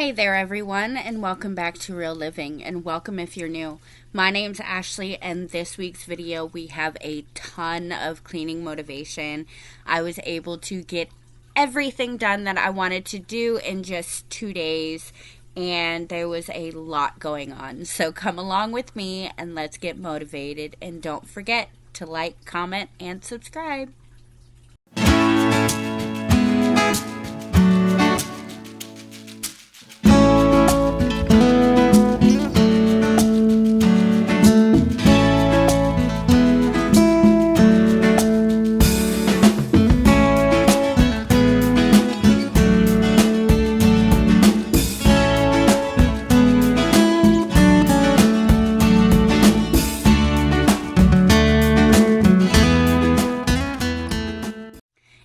Hey there everyone, and welcome back to Real Living, and welcome if you're new. My name's Ashley, and this week's video we have a ton of cleaning motivation. I was able to get everything done that I wanted to do in just 2 days, and there was a lot going on. So come along with me and let's get motivated, and don't forget to like, comment, and subscribe.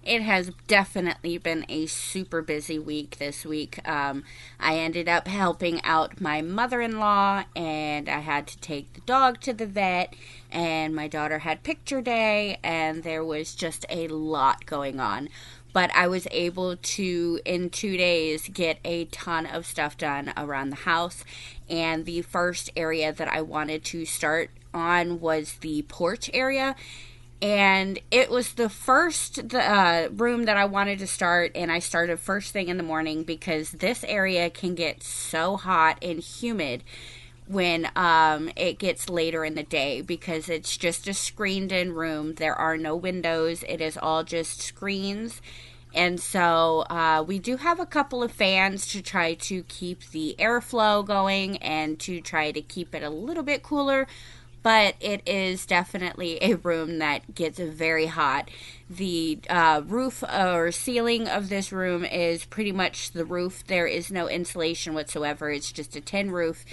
It has definitely been a super busy week this week. I ended up helping out my mother-in-law, and I had to take the dog to the vet, and my daughter had picture day, and there was just a lot going on. But I was able to, in 2 days, get a ton of stuff done around the house. And the first area that I wanted to start on was the porch area. And it was the first room that I wanted to start, and I started first thing in the morning because this area can get so hot and humid when it gets later in the day, because it's just a screened-in room. There are no windows. It is all just screens. And so we do have a couple of fans to try to keep the airflow going and to try to keep it a little bit cooler. But it is definitely a room that gets very hot. The roof or ceiling of this room is pretty much the roof. There is no insulation whatsoever. It's just a tin roof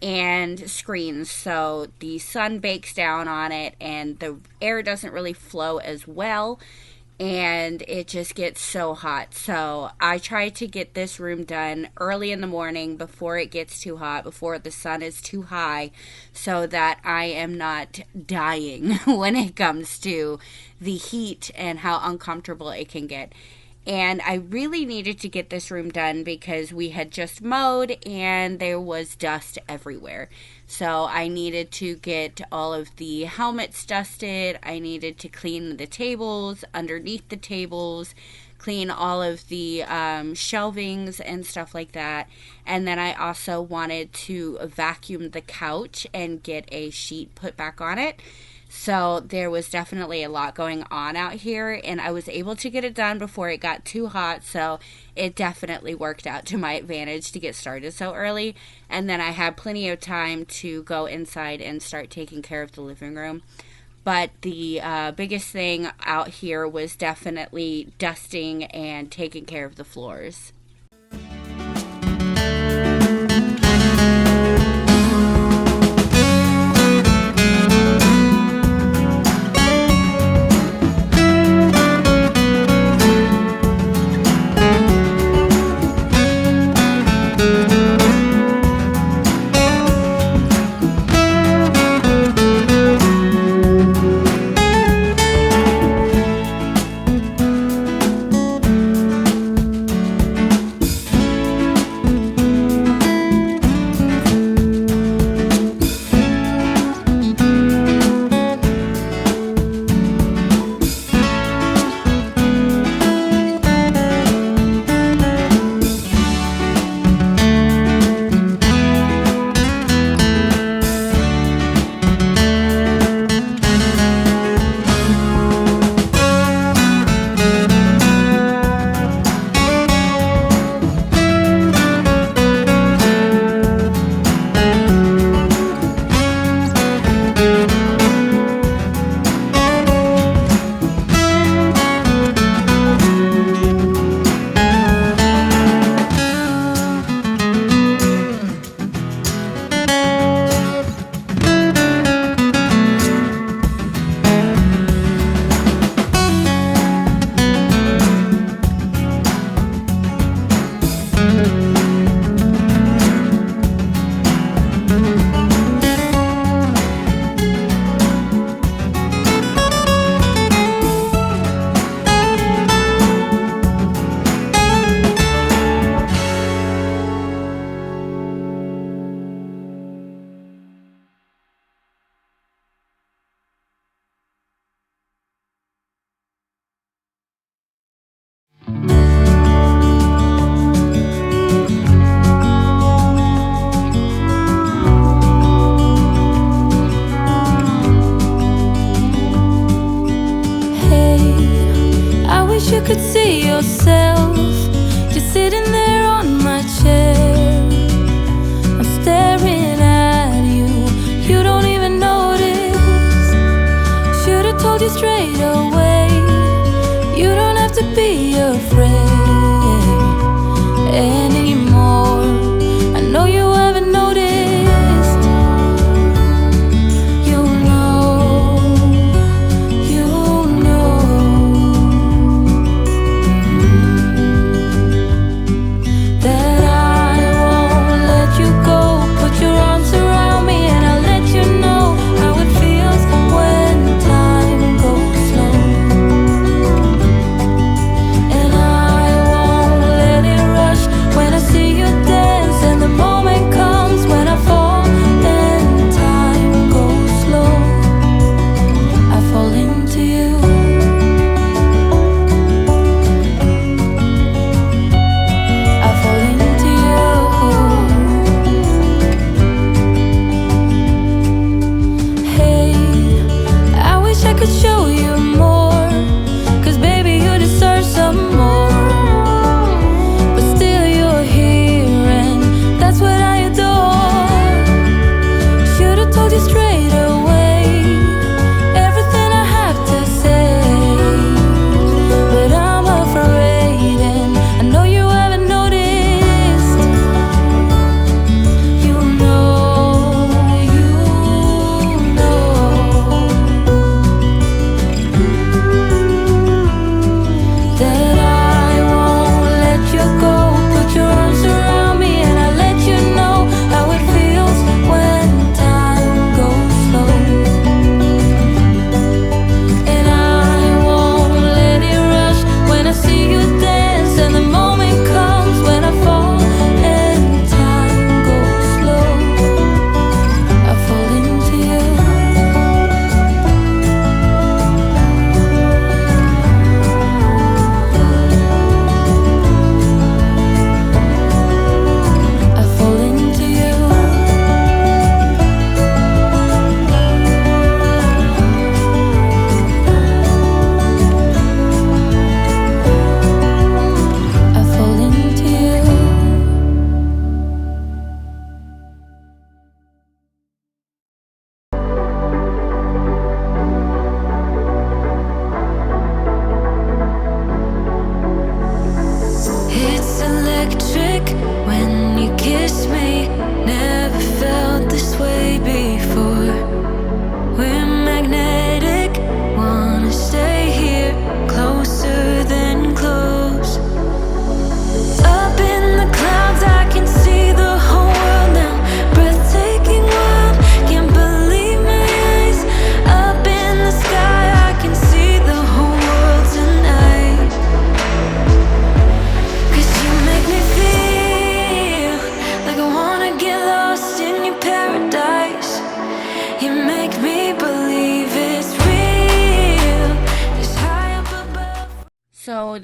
and screens. So the sun bakes down on it and the air doesn't really flow as well. And it just gets so hot. So I try to get this room done early in the morning before it gets too hot, before the sun is too high, so that I am not dying when it comes to the heat and how uncomfortable it can get. And I really needed to get this room done because we had just mowed and there was dust everywhere. So I needed to get all of the helmets dusted. I needed to clean the tables, underneath the tables, clean all of the shelvings and stuff like that. And then I also wanted to vacuum the couch and get a sheet put back on it. So there was definitely a lot going on out here, and I was able to get it done before it got too hot, so it definitely worked out to my advantage to get started so early. And then I had plenty of time to go inside and start taking care of the living room. But the biggest thing out here was definitely dusting and taking care of the floors.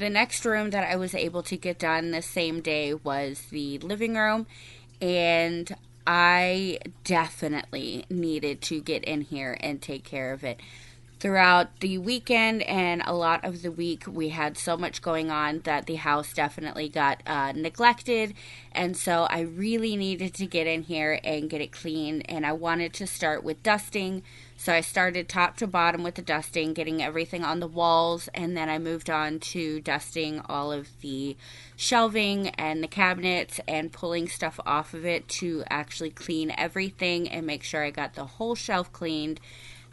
the next room that I was able to get done the same day was the living room, and I definitely needed to get in here and take care of it. Throughout the weekend and a lot of the week, we had so much going on that the house definitely got neglected, and so I really needed to get in here and get it clean, and I wanted to start with dusting. So I started top to bottom with the dusting, getting everything on the walls, and then I moved on to dusting all of the shelving and the cabinets and pulling stuff off of it to actually clean everything and make sure I got the whole shelf cleaned.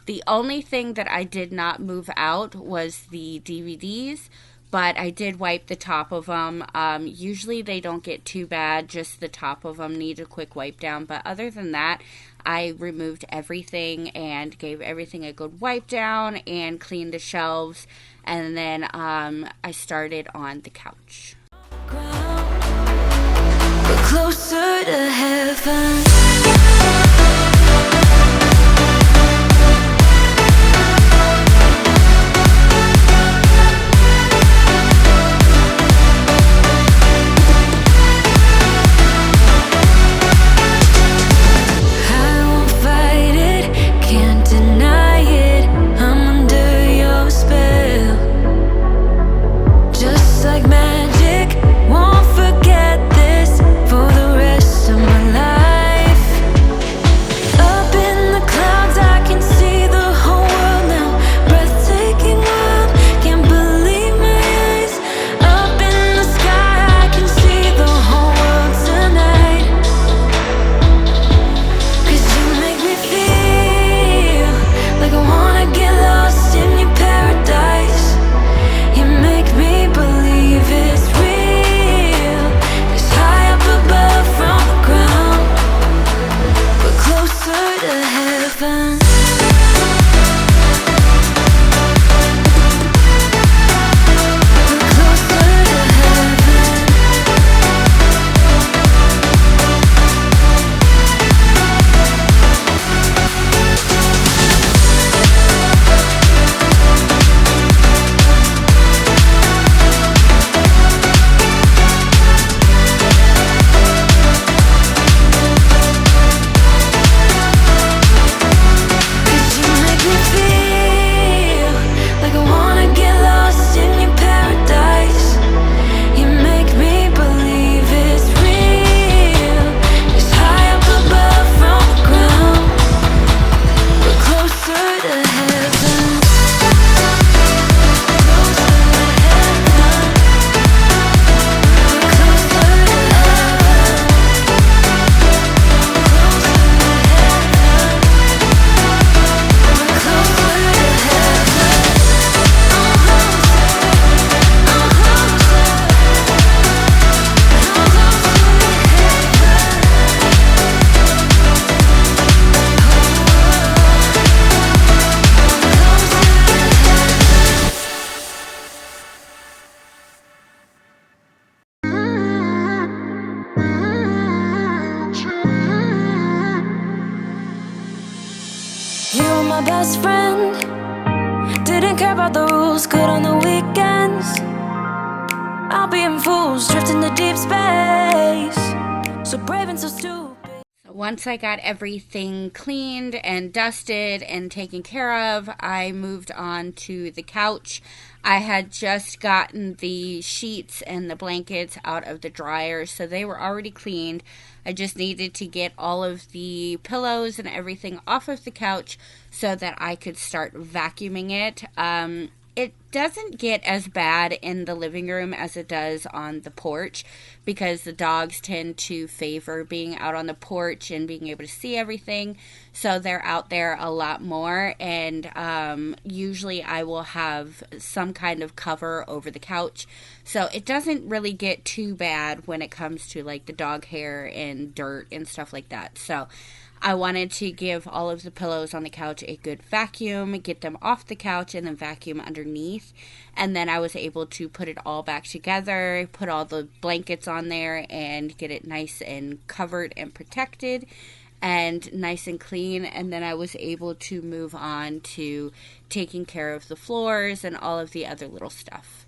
The only thing that I did not move out was the DVDs, but I did wipe the top of them. Usually they don't get too bad, just the top of them need a quick wipe down. But other than that, I removed everything and gave everything a good wipe down and cleaned the shelves. And then I started on the couch. We're closer to heaven. My best friend didn't care about the rules, good on the weekends. I'll be in fools, drifting to deep space, so brave and so stupid. Once I got everything cleaned and dusted and taken care of, I moved on to the couch. I had just gotten the sheets and the blankets out of the dryer, so they were already cleaned. I just needed to get all of the pillows and everything off of the couch so that I could start vacuuming it. It doesn't get as bad in the living room as it does on the porch because the dogs tend to favor being out on the porch and being able to see everything. So they're out there a lot more, and usually I will have some kind of cover over the couch. So it doesn't really get too bad when it comes to like the dog hair and dirt and stuff like that. So I wanted to give all of the pillows on the couch a good vacuum, get them off the couch, and then vacuum underneath. And then I was able to put it all back together, put all the blankets on there, and get it nice and covered and protected and nice and clean. And then I was able to move on to taking care of the floors and all of the other little stuff.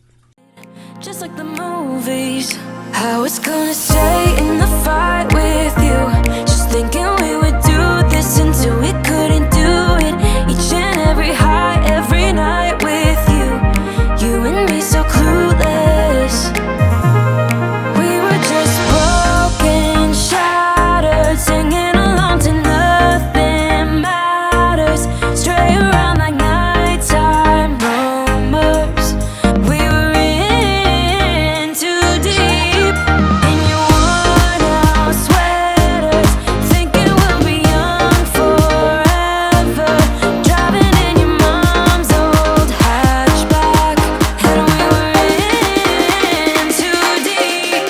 Just like the movies. I was gonna stay in the fight with you, just thinking we would do this until we couldn't do it. Each and every high, every night with you, you and me so clueless. We were just broken, shattered, singing along to nothing matters. Stray around like nighttime rumors. We were in too deep in your worn out sweaters, thinking we'll be young forever. Driving in your mom's old hatchback, and we were in too deep.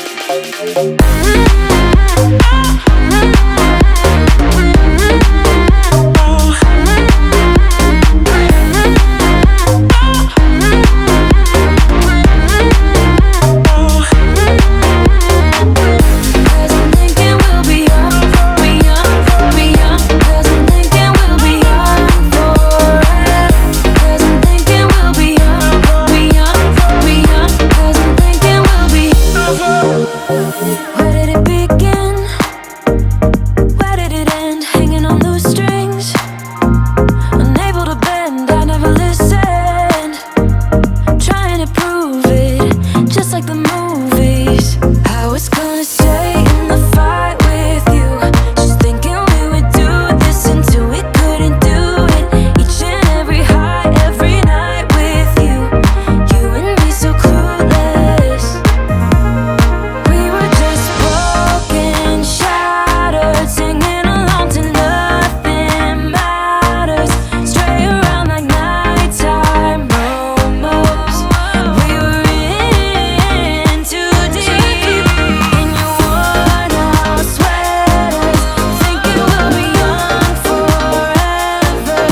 Cause I'm thinking we'll be young, be young, be young. Cause I'm thinking we'll be young forever. Cause I'm thinking we'll be young, be young, be young. Cause I'm thinking we'll be. Where did it begin? Where did it end? Hanging on loose strings, unable to bend. I never listened, trying to prove it, just like the movies. I was gonna stay in the fight with you, just thinking we would do this until we couldn't do it. Each and every high, every night with you, you and me so clueless. We were just broken, shattered, singing along to nothing matters. Stray around like nighttime rumors. We were in too deep in your worn out sweaters, thinking we'll be young forever.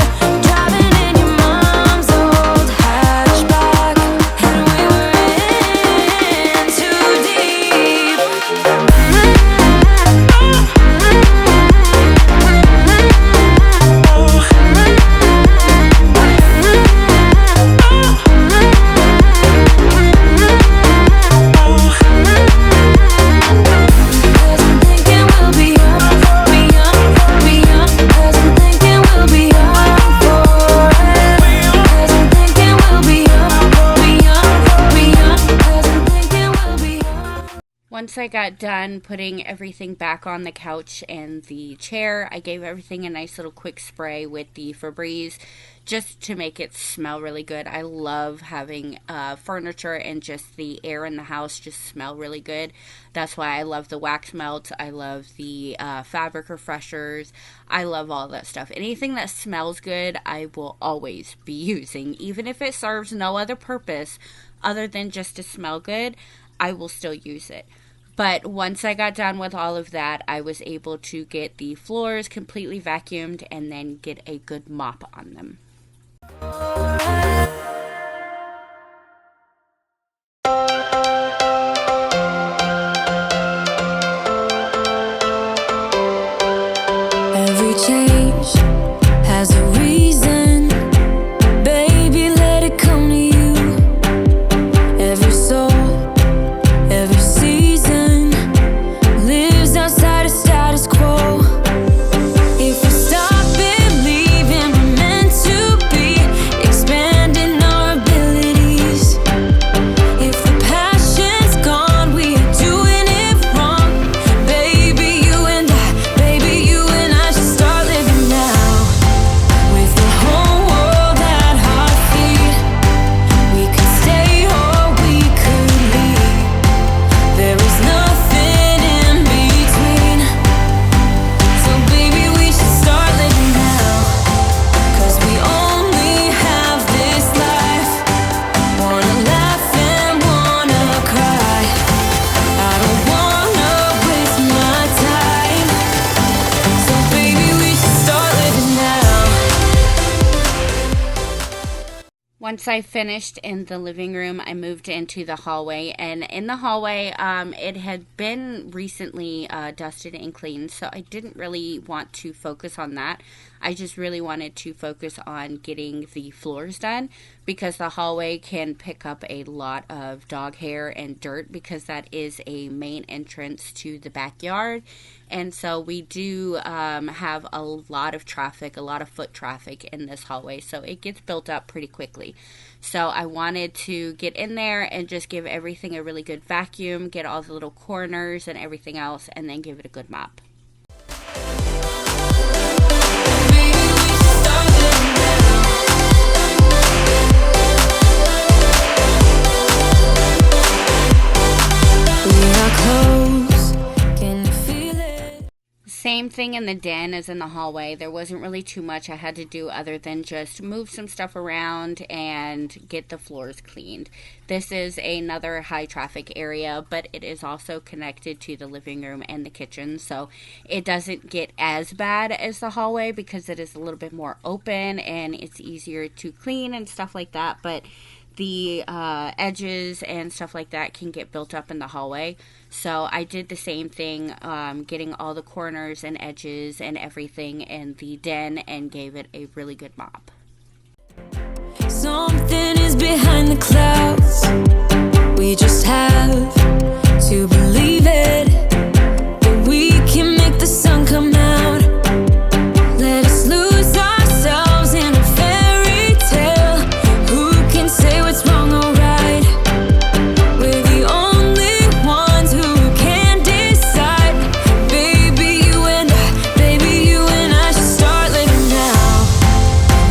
Driving in your mom's old hatchback, and we were in too deep. Cause I'm thinking we'll be young, be young, be young. Cause I'm thinking we'll be young forever. Cause I'm thinking we'll be young, be young, be young. Cause I'm thinking we'll be young. Once I got done putting everything back on the couch and the chair, I gave everything a nice little quick spray with the Febreze just to make it smell really good. I love having furniture and just the air in the house just smell really good. That's why I love the wax melts. I love the fabric refreshers. I love all that stuff. Anything that smells good, I will always be using. Even if it serves no other purpose other than just to smell good, I will still use it. But once I got done with all of that, I was able to get the floors completely vacuumed and then get a good mop on them. Every change has a reason. Baby, let it come to you. Every soul, every season lives outside of status quo. If we stop believing we're meant to be, expanding our abilities. If the passion's gone, we are doing it wrong. Baby, you and I should start living now. With the whole world at our feet, we could stay or we could leave. There is nothing in between. So baby, we should start living now. Cause we only have this life. Wanna laugh and wanna cry. I don't wanna waste my time. So baby, we should start living now. Once I finished in the living room, I moved into the hallway. And in the hallway, it had been recently dusted and cleaned, so I didn't really want to focus on that. I just really wanted to focus on getting the floors done because the hallway can pick up a lot of dog hair and dirt, because that is a main entrance to the backyard. And so we do have a lot of traffic, a lot of foot traffic in this hallway. So it gets built up pretty quickly. So I wanted to get in there and just give everything a really good vacuum, get all the little corners and everything else, and then give it a good mop. Same thing in the den as in the hallway. There wasn't really too much I had to do other than just move some stuff around and get the floors cleaned. This is another high traffic area, but it is also connected to the living room and the kitchen, so it doesn't get as bad as the hallway because it is a little bit more open and it's easier to clean and stuff like that. But the edges and stuff like that can get built up in the hallway. So I did the same thing, getting all the corners and edges and everything in the den and gave it a really good mop. Something is behind the clouds. We just have to believe it, that we can make the sun come out. Let us lose ourselves in a fairy tale. Who can say what's wrong or right? We're the only ones who can decide. Baby, you and I should start living now.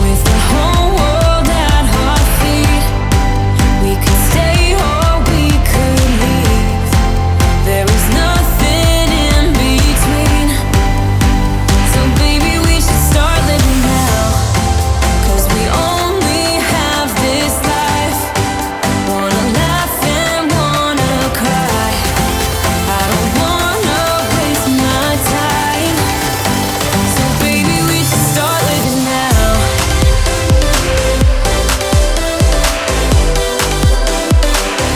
With the whole world at our feet, we could stay or we could leave. There is nothing in between. So baby, we should start living now. 'Cause we only have this life. Wanna laugh and wanna cry. I don't wanna waste my time. So baby, we should start living now.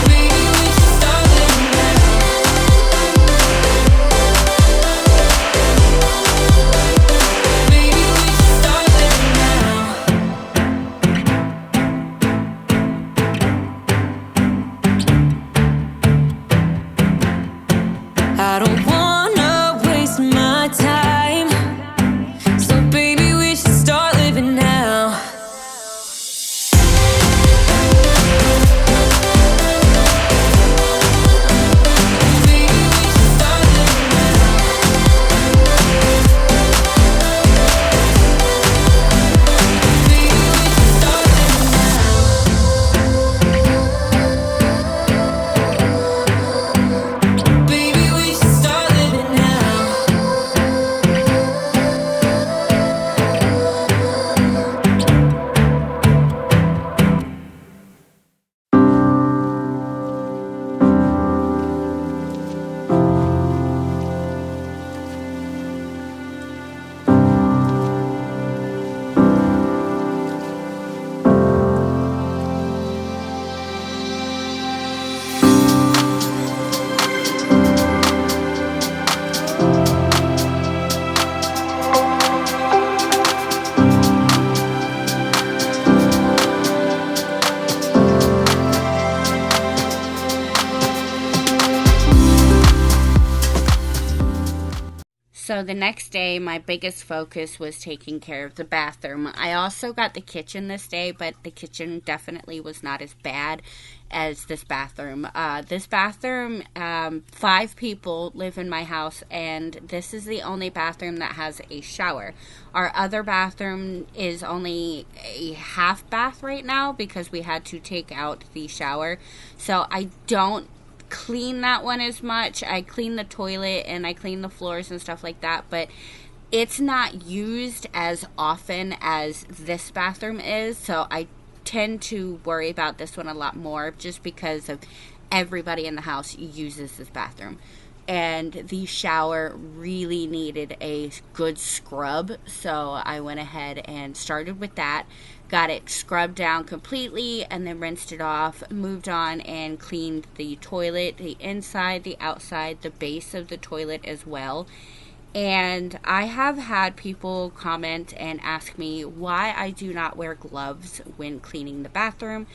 Baby, we should start living now. Baby, we should start living now. I don't wanna waste my time. So baby, we should start living now. Baby, we should start living now. Baby, we should start living now. Baby, we should start living now. So the next day, my biggest focus was taking care of the bathroom. I also got the kitchen this day, but the kitchen definitely was not as bad as this bathroom. This bathroom, 5 people live in my house, and this is the only bathroom that has a shower. Our other bathroom is only a half bath right now because we had to take out the shower. So I don't clean that one as much. I clean the toilet and I clean the floors and stuff like that, but it's not used as often as this bathroom is, so I tend to worry about this one a lot more just because of everybody in the house uses this bathroom. And the shower really needed a good scrub, so I went ahead and started with that, got it scrubbed down completely, and then rinsed it off, moved on and cleaned the toilet, the inside, the outside, the base of the toilet as well. And I have had people comment and ask me why I do not wear gloves when cleaning the bathroom.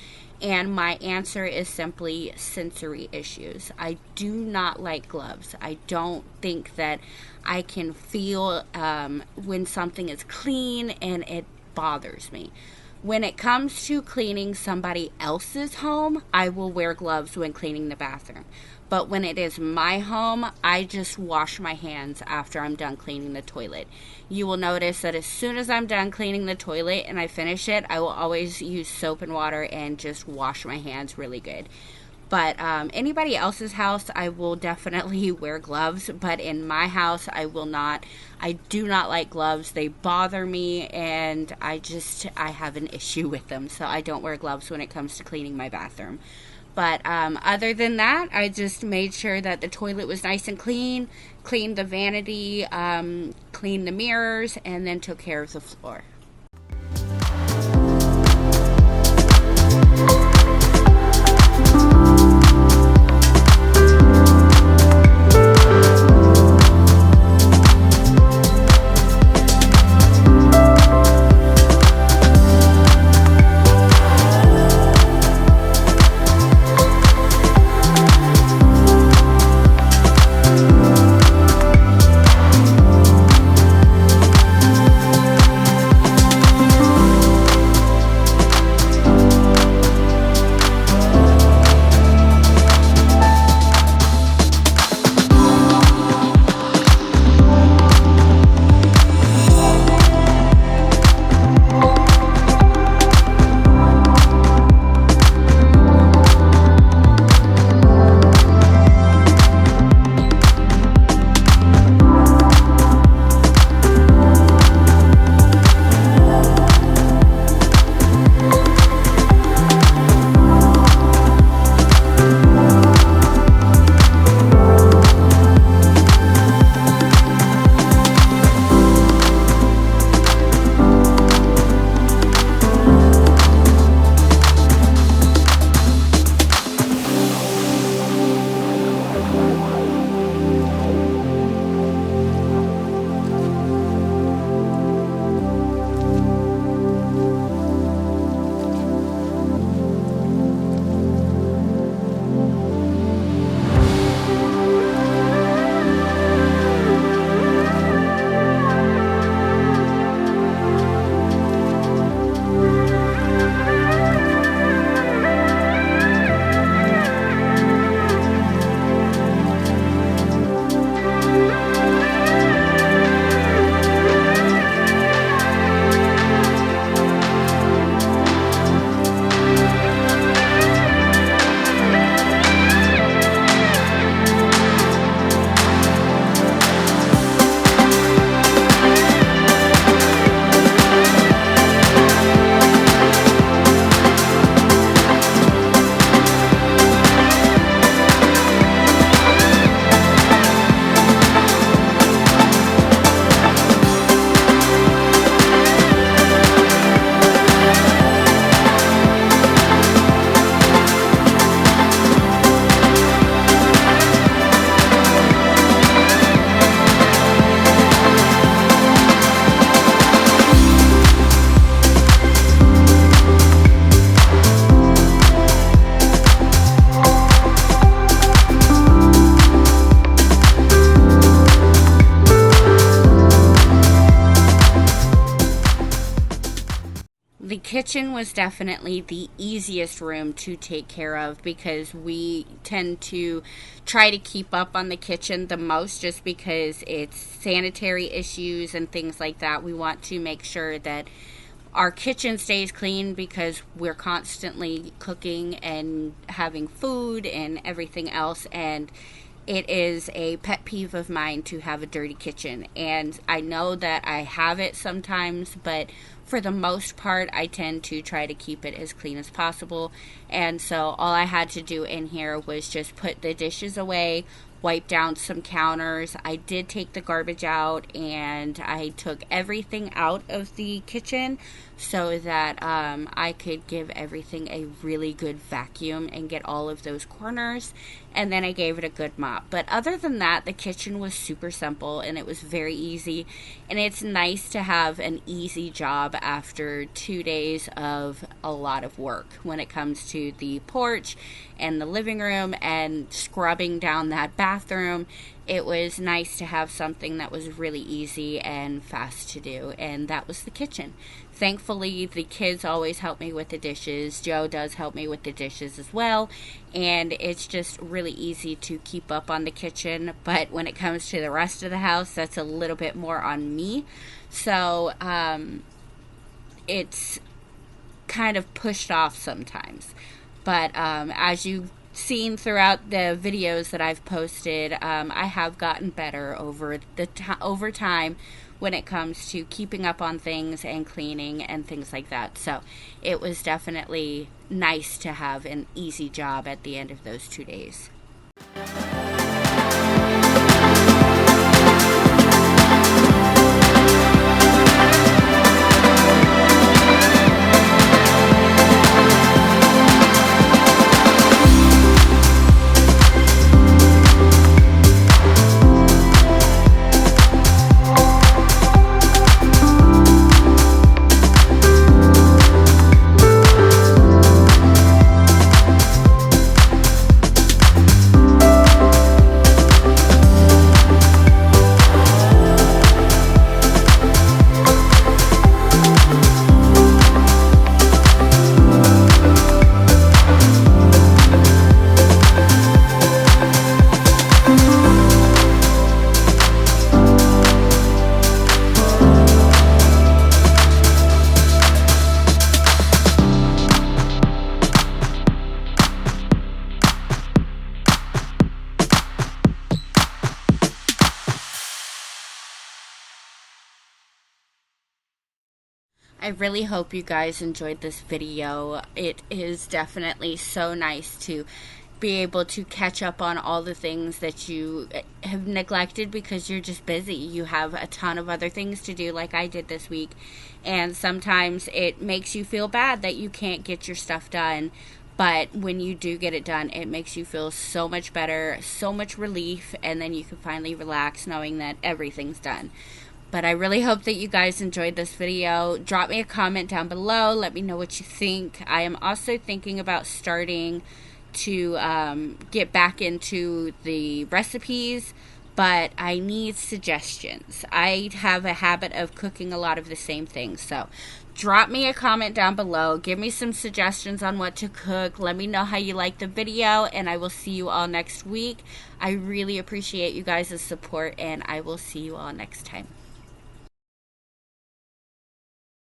And my answer is simply sensory issues. I do not like gloves. I don't think that I can feel when something is clean, and it bothers me. When it comes to cleaning somebody else's home, I will wear gloves when cleaning the bathroom. But when it is my home, I just wash my hands after I'm done cleaning the toilet. You will notice that as soon as I'm done cleaning the toilet and I finish it, I will always use soap and water and just wash my hands really good. But anybody else's house, I will definitely wear gloves. But in my house, I will not. I do not like gloves. They bother me, and I have an issue with them. So I don't wear gloves when it comes to cleaning my bathroom. But other than that, I just made sure that the toilet was nice and clean, cleaned the vanity, cleaned the mirrors, and then took care of the floor. The kitchen was definitely the easiest room to take care of because we tend to try to keep up on the kitchen the most just because it's sanitary issues and things like that. We want to make sure that our kitchen stays clean because we're constantly cooking and having food and everything else, and it is a pet peeve of mine to have a dirty kitchen. And I know that I have it sometimes, but for the most part, I tend to try to keep it as clean as possible. And so all I had to do in here was just put the dishes away, wipe down some counters. I did take the garbage out, and I took everything out of the kitchen so that I could give everything a really good vacuum and get all of those corners, and then I gave it a good mop. But other than that, the kitchen was super simple and it was very easy, and it's nice to have an easy job after 2 days of a lot of work when it comes to the porch and the living room and scrubbing down that bathroom. It was nice to have something that was really easy and fast to do, and that was the kitchen. Thankfully, the kids always help me with the dishes. Joe does help me with the dishes as well, and it's just really easy to keep up on the kitchen. But when it comes to the rest of the house, that's a little bit more on me. So it's kind of pushed off sometimes. But as you've seen throughout the videos that I've posted, I have gotten better over time when it comes to keeping up on things and cleaning and things like that. So it was definitely nice to have an easy job at the end of those 2 days. I really hope you guys enjoyed this video. It is definitely so nice to be able to catch up on all the things that you have neglected because you're just busy. You have a ton of other things to do like I did this week, and sometimes it makes you feel bad that you can't get your stuff done. But when you do get it done, it makes you feel so much better, so much relief, and then you can finally relax knowing that everything's done. But I really hope that you guys enjoyed this video. Drop me a comment down below. Let me know what you think. I am also thinking about starting to get back into the recipes, but I need suggestions. I have a habit of cooking a lot of the same things. So drop me a comment down below. Give me some suggestions on what to cook. Let me know how you like the video, and I will see you all next week. I really appreciate you guys' support, and I will see you all next time.